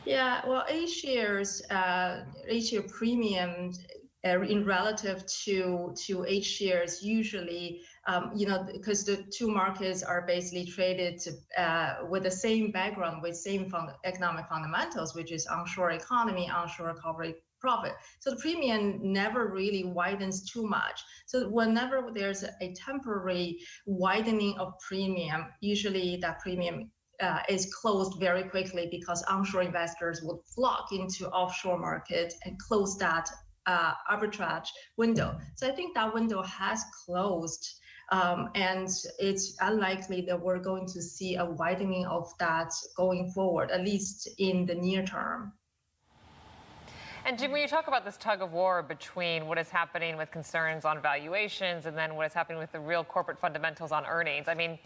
Yeah, well, A-share premium in relative to H shares usually, because the two markets are basically traded with the same background, with same economic fundamentals, which is onshore economy, onshore corporate profit. So the premium never really widens too much. So whenever there's a temporary widening of premium, usually that premium is closed very quickly because onshore investors would flock into offshore market and close that arbitrage window. So I think that window has closed, and it's unlikely that we're going to see a widening of that going forward, at least in the near term. And Jing, when you talk about this tug of war between what is happening with concerns on valuations and then what is happening with the real corporate fundamentals on earnings, I mean,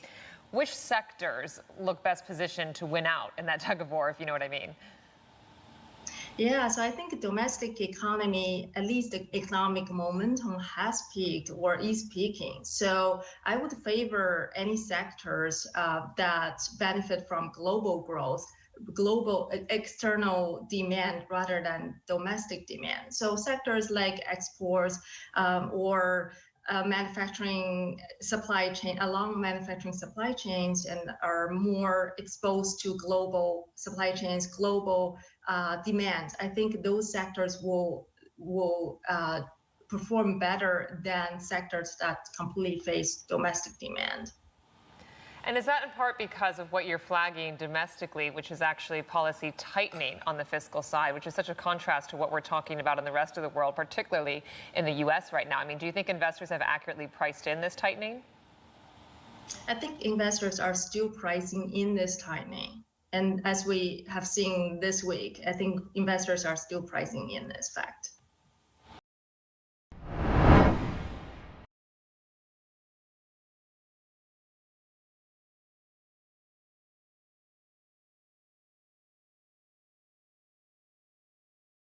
which sectors look best positioned to win out in that tug of war, if you know what I mean? Yeah, so I think domestic economy, at least the economic momentum has peaked or is peaking. So I would favor any sectors that benefit from global growth, global external demand rather than domestic demand. So sectors like exports or manufacturing supply chain, along manufacturing supply chains, and are more exposed to global supply chains, global demand. I think those sectors will perform better than sectors that completely face domestic demand. And is that in part because of what you're flagging domestically, which is actually policy tightening on the fiscal side, which is such a contrast to what we're talking about in the rest of the world, particularly in the U.S. right now? I mean, do you think investors have accurately priced in this tightening? I think investors are still pricing in this tightening. And as we have seen this week, I think investors are still pricing in this fact.